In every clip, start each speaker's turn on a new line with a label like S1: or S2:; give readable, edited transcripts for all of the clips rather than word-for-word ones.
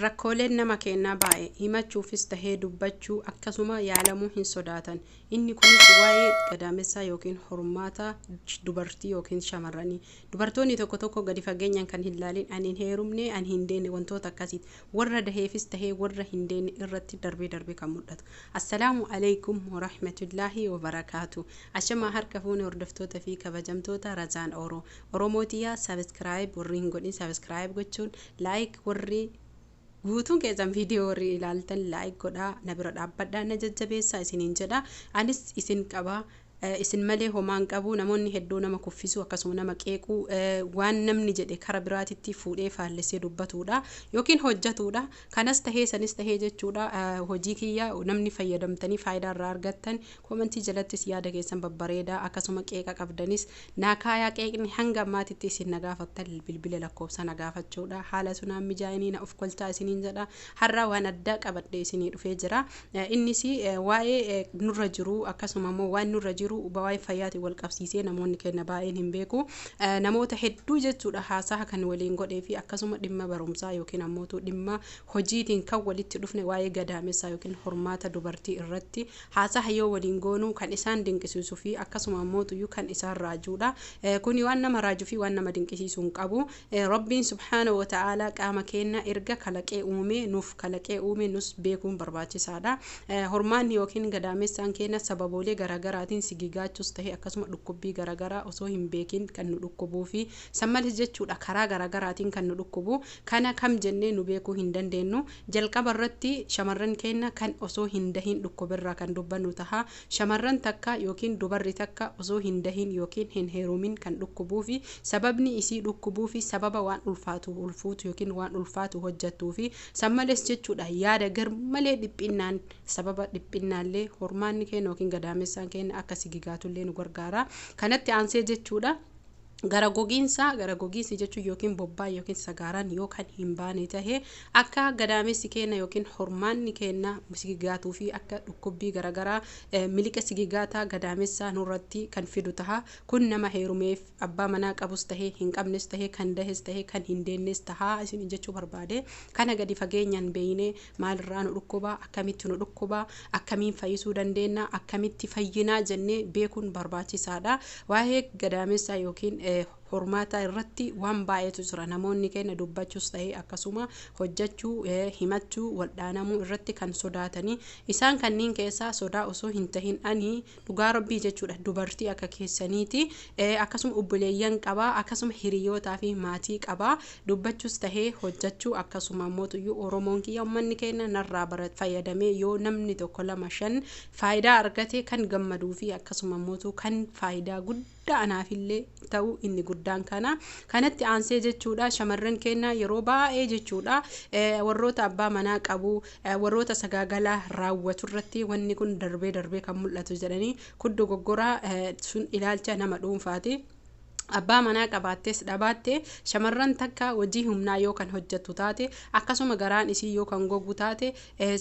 S1: rakkooleen nama kennaa baay'ee himachuufis tahee dubbachuu akkasuma yaalamuu hin sodaatan. Inni kunis waa'ee gadaamessaa yookiin hormaata dubartii yookiin shamarranii. Dubartoonni tokko tokko gadi fageenyaan kan hin laalin ani hin heerumne ani hin deenne wantoota akkasiiti. Warra daheefis tahee warra hin deenne irratti darbee kan mul'atu. Assalaamu alaykum wa rahmatullaahi wa barakaatu. Ashamaa harka fuune hordoftoota fi kabajamtoota Razaan Oromootiyaa sabiskiraayib warri hin godhin sabiskiraayib gochuun laayik warri guutuun keessan viidiyoo warri ilaaltan laayik godhaa na bira dhaabbadhaa na jajjabeessaa isiniin jedha. Anis isin qaba isin malee homaan qabu namoonni hedduu nama kuffisu akkasuma nama qeequu waan namni jedhe kara biraatitti fuudhee faallessee dubbatudha yookiin hojjetudha. Kanas tahee sanis tahee jechuudha. Hojii kiyya namni fayyadamtanii faayidaa irraa argattan komentii jalattis yaada keessan babbareedaa akkasuma qeeqa qabdanis naakaayaa qeeqni hanga ammaatitti isin nagaafattan bilbila lakkoofsa nagaafachuudha. Haala sunaan mijaa'inii na of kolchaa isiniin jedha. Har'a waan addaa qabadhee isinii dhufee jira. Innis waa'ee nurra jiru akkasuma immoo waan nurra jiru baay'ee fayyaati wal qabsiisee namoonni kenna baay'een hin beeku. Namoota hedduu jechuudha haasaa kan waliin godhee fi akkasuma dhimma barumsaa yookiin ammoo dhimma hojiitiin kan walitti dhufne waa'ee gadaamessaa yookiin hormaata dubartii irratti haasaa yoo waliin goonu kan isaan dinqisiisuu fi akkasuma ammoo kan isaan raajuudha. Kuni waan nama raajuu fi waan nama dinqisiisuu hin qabu. Rabbiin subhaanahu wa ta'aalaa qaama keenya erga kalaqee uume nuuf kalaqee uume nus beekuun barbaachisaadha. Hormaanni yookiin gadaamessaan keenya sababoolee garaagaraatiin gigaachus tahee akkasuma dhukkubbii garagaraa osoo hin beekin kan nu dhukkubuu fi sammalis jechuudha karaa garagaraatiin kan nu dhukkubu kana kam jennee nu beekuu hin dandeenyu. Jalqaba irratti shamarran keenya kan osoo hin dahin dhukkubirraa kan dubbannu taha. Shamarran takka yookiin dubarri takka osoo hin dahin yookiin hin heerumin kan dhukkubuu fi sababni isii dhukkubuu fi sababa waan ulfaatu yookiin waan ulfaatu hojjettuu fi sammales jechuudha yaada garmalee dhiphinnaan sababa dhiphinnaallee hormaanni keenya yookiin gadaamessaan keenya akka sigigaatullee nu gargaara. Kanatti aansee jechuudha gara gogiinsi jechuun yookiin bobbaa yookiin sagaaraan yoo kan hin baane tahee akka gadaamessi keenya yookiin hormaanni keenya sigigaatuu fi akka dhukkubbii garagaraa miliqa sigigaataa gadaamessaa nurratti kan fidu taha. Kun nama heerumeef abbaa manaa qabus tahee hin qabnes tahee kan dahes tahee kan hin deennes taha isin jechuu barbaade. Kana gadi fageenyaan beeyne maalirraa nu dhukkuba akkamitti nu dhukkuba akkamiin fayyisuu dandeenya akkamitti fayyinaa jennee beekuun barbaachisaadha. Waa'ee gadaamessaa yookiin hormaata irratti waan baay'eetu jira. Namoonni keenya dubbachuus tahee akkasuma hojjechuu himachuu waldhaanamuu irratti kan sodaatanii isaan kanneen keessaa sodaa osoo hin tahin ani dhugaa rabbii jechuudha dubartii akka keessaniiti akkasuma obboleeyyan qabaa akkasuma hiriyootaa fi maatii qabaa dubbachuus tahee hojjechuu akkasuma mootuyyuu Oromoon kiyya ummanni keenya narraa fayyadamee yoo namni tokko lama shan faayidaa argate kan gammaduu fi akkasuma mootu kan faayidaa guddaa anaafillee ta'u inni guddaan kanatti aansee jechuudha. Shamarran keenya yeroo baay'ee jechuudha warroota abbaa manaa qabu warroota sagaagalaa raawwatu irratti wanni kun darbee kan mul'atu jedhanii kun dogoggoraa sun ilaalcha nama dhuunfaati. Abbaa manaa qabaattees dhabaatte shamarran takka hojii humnaa yoo kan hojjettu taate akkasuma garaan isii yoo kan gogu taate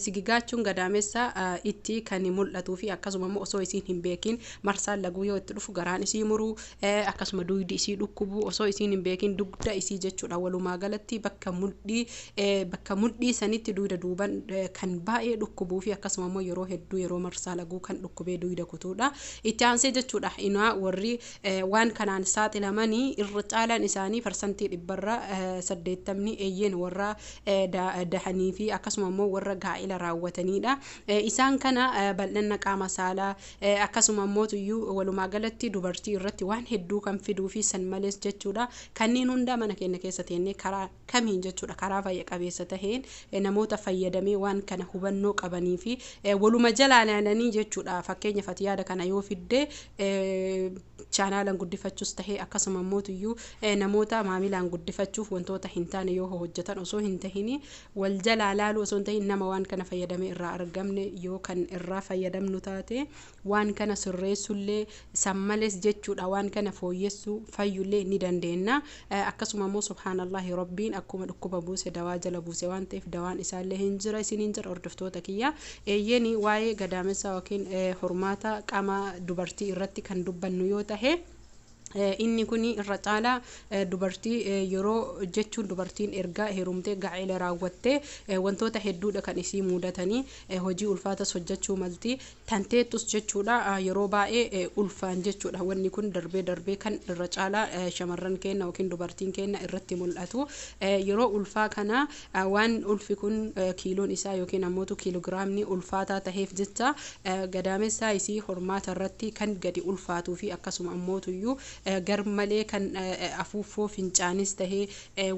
S1: sigigaachuun gadaamessaa itti kan mul'atuu fi akkasuma osoo isiin hin beekin marsaan laguu yoo itti dhufu garaan isii muruu akkasuma dugdi isii dhukkubu osoo isiin hin beekin dugda isii jechuudha. Walumaa galatti bakka mudhii sanitti dugda duuban kan baay'ee dhukkubuu fi akkasuma yeroo hedduu yeroo marsaa laguu kan dhukkubee dugda kutuudha. Itti aansee jechuudha inaa warri waan kanaan lamanii irra caalaan isaanii parsantii 80% eeyyeen warra dahanii fi akkasuma immoo warra gaa'ila raawwatanidha. Isaan kana bal'inna qaama saalaa akkasuma immoo walumaa galatti dubartii irratti waan hedduu kan fiduu fi san malees jechuudha. Kanneen hunda mana keenya keessa teennee karaa kamiin jechuudha karaa fayya qabeessa taheen namoota fayyadamee waan kana hubannoo qabanii fi waluma jalaalanii jechuudha. Fakkeenya fatiyaada kana yoo fidde chaanaalan guddifachuus tahee akkasuma mootuyyuu namoota maamilaan guddifachuuf wantoota hin taane yoo hojjetan osoo hin tahini wal jalaa laaluu osoo hin tahin nama waan kana fayyadamee irraa argamne yoo kan irraa fayyadamnu taate waan kana sirreessullee sammales jechuudha waan kana fooyyessuu fayyullee ni dandeenya. Akkasuma immoo subhaanallahi rabbiin akkuma dhukkuba buuse dawaa jala buuse waan ta'eef dawaan isaallee hin jira isiniin jira hordoftoota kiyya. Eeyyeni waa'ee gadaamessaa yookiin hormaata qaama dubartii irratti kan dubbannu yoo tahe inni kuni irra caalaa dubartii yeroo jechuun dubartiin erga heerumtee gaa'ela raawwattee wantoota hedduudha kan isii mudatanii hojii ulfaatas hojjechuu malti tanteettus jechuudha yeroo baay'ee ulfaan jechuudha wanni kun darbee kan irra caalaa shamarran keenya yookiin dubartiin keenya irratti mul'atu yeroo ulfaa kana waan ulfi kun kiiloon isaa yookiin ammootu kiilogiraamni ulfaataa taheef jecha gadaamessaa isii hormaata irratti kan gadi ulfaatuu fi akkasuma ammootuyyuu garmalee kan afuuffoo fincaanis tahee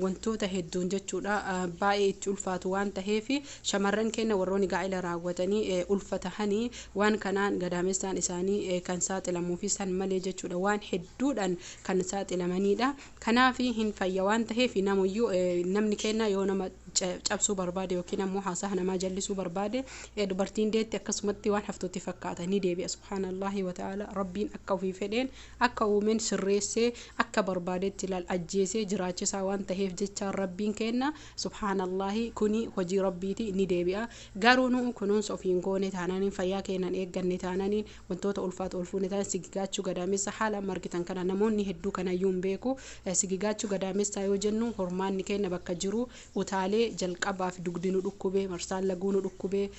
S1: wantoota hedduun jechuudha baay'ee itti ulfaatu waan taheef shamarran keenya warroonni gaa'ela raawwatanii ulfatahanii waan kanaan gadaamessaan isaanii kan saaxilamuu fi san malee jechuudha waan hedduudhaan kan saaxilamanidha kanaaf hin fayya waan taheef namni keenya yoo nama cabsuu barbaade yookiin ammoo haasaa namaa jallisuu barbaade dubartiin deetti akkasumatti waan haftutti fakkaata ni deebi'a subhaanallahi wa ta'ala rabbiin akka ofii fedheen akka uumeen sirreessee akka barbaadetti ilaal ajjeesee jiraachisaa waan taheef jecha rabbiin kenna subhaanallahi kuni hojii rabbiiti ni deebi'a garuu nu kunuunsa ofiin goone taananiin fayyaa keenan eegganne taananiin wantoota ulfaatu ulfuune taanaan sigigaachuu gadaamessa haala margitan kana namoonni hedduu kanayyuu hin beeku sigigaachuu gadaamessa yoo jennu hormaanni keenya bakka jiru utaalee jalqabaaf dugdinu dhukkubee marsaan laguunu dhukkubee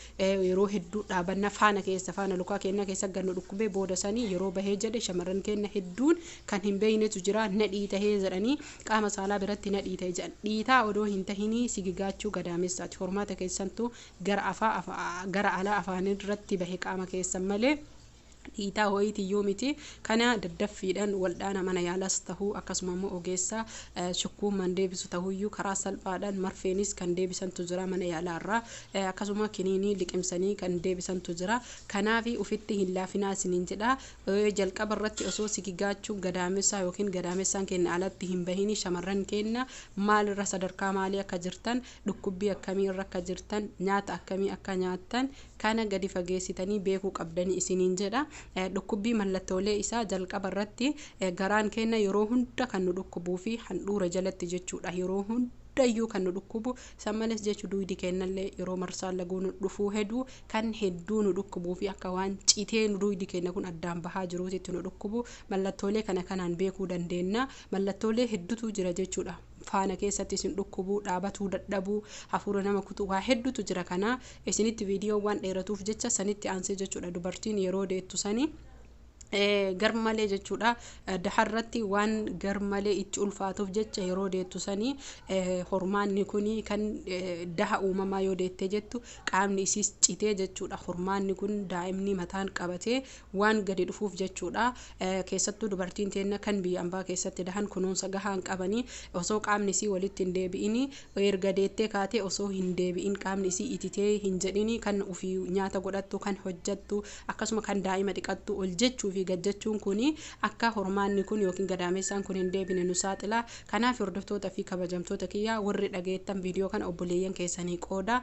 S1: yeroo hedduu dhaabanna faana lukaa keenya keessa gannu dhukkubee booda sanii yeroo bahee jedhe shamarran keenya hedduun kan hin beeynetu jira nadhii tahee jedhanii qaama saalaa biratti nadhii tahee jedhan dhiitaa odoo hin tahinii sigigaachuu gadaamessaati hormaata keessantu gara alaa afaanii irratti bahe qaama keessan malee dhiitaa ho'iitiyyuu miti kana daddaffiidhaan waldhaana mana yaalas tahuu akkasuma immoo ogeessa shukkuuman deebisu tahuyyuu karaa salphaadhaan marfeenis kan deebisantu jira mana yaalaarraa akkasuma kiniinii liqimsanii kan deebisantu jira kanaaf ufitti hin laafinaa isiniin jedha jalqaba irratti osoo sigigaachuu gadaamessaa yookiin gadaamessaan keenya alatti hin bahini shamarran keenya maalirra sadarkaa maalii akka jirtan dhukkubbii akkamii irra akka jirtan nyaata akkamii akka nyaattan kana gadi fageessitanii beekuu qabdanii isiniin jedha dhukkubbii mallattoolee isaa jalqaba irratti garaan keenya yeroo hunda kan nu dhukkubuu fi handhuura jalatti jechuudha yeroo hundayyuu kan nu dhukkubu sammales jechuu duudi kennallee yeroo marsaan laguu nu dhufuu hedduu nu dhukkubuu fi akka waan citee nu duudi kenna kun addaan bahaa jiruutitti nu dhukkubu mallattoolee kanaan beekuu dandeenya mallattoolee hedduutu jira jechuudha faana keessatti isin dhukkubuu dhaabatuu dadhabuu hafuura nama kutuu waa hedduutu jira kana isinitti viidiyoo waan dheeratuuf jecha sanitti aansee jechuudha dubartiin yeroo deettu sanii garmalee jechuudha daharratti waan garmalee itti ulfaatuuf jecha yeroo deettu sanii hormaanni kuni kan daha uumamaa yoo deettee jettu qaamni isiis citee jechuudha hormaanni kun daa'imni mataan qabatee waan gadi dhufuuf jechuudha keessattuu dubartiin teenya kan biyya ambaa keessatti dahan kunuunsa gahaan qabanii osoo qaamni isii walitti hin deebi'ini erga deettee kaatee osoo hin deebi'in qaamni isii ititee hin jedhini kan ofii nyaata godhattu kan hojjattu akkasuma kan daa'ima dhiqattu ol jechuu fi gajjachuun kuni akka hormaanni kun yookiin gadaamessaan kun hin deebine nu saaxila kanaaf hordoftoota fi kabajamtoota kiyyaa warri dhageettan viidiyoo kana obboleeyyan keessanii qooda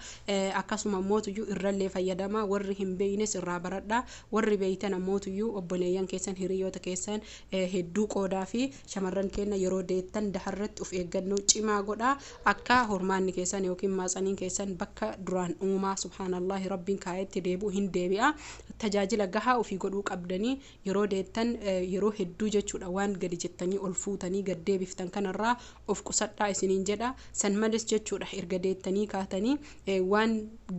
S1: akkasuma mootuyyuu irrallee fayyadama warri hin beeynes irraa baradha warri beeytan mootuyyuu obboleeyyan keessan hiriyoota keessan hedduu qoodaa fi shamarran keenya yeroo deettan daharratti of eeggannoo cimaa godha akka hormaanni keessan yookiin maatsaniin keessan bakka duraan uumaa subhaanallahi rabbiin kaayetti deebi'u hin deebi'a tajaajila gahaa ofii godhuu qabdanii yeroo deettan yeroo hedduu jechuudha waan gadi jettanii ol fuutanii gad deebiftan kanarraa of qusadhaa isiniin jedha san males jechuudha erga deettanii kaatanii waan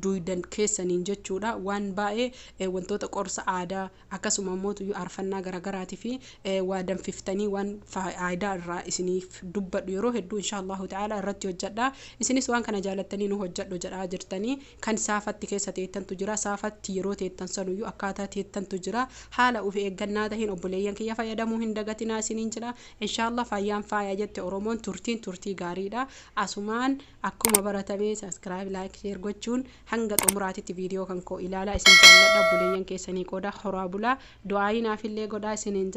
S1: duydan keessaniin jechuudha waan baay'ee wantoota qorsa aadaa akkasuma mootuyyuu arfannaa garaagaraatii fi waa danfiftanii waan faayidaa irraa isiniif dubbadhu yeroo hedduu inshaallahu ta'ala irratti hojjedha isinis waan kana jaalattanii nu hojjedhu jedhaa jirtanii kan saafatti keessa teettantu jira saafatti yeroo teettan sanuyyuu akkaataa teettantu jira haala of eeggannaa tahin obboleeyyan kiyya fayyadamuu hin dagatinaa isiniin jira inshaallah fayyaan faaya jette oromoon turtii gaariidha asumaan akkuma baratamee subscribe like share gochuun hanga xumuraatitti viidiyoo kan koo ilaalaa isin jaalladha obboleeyyan keessanii qooda horaa bulaa du'aayinaafillee godhaa isiniin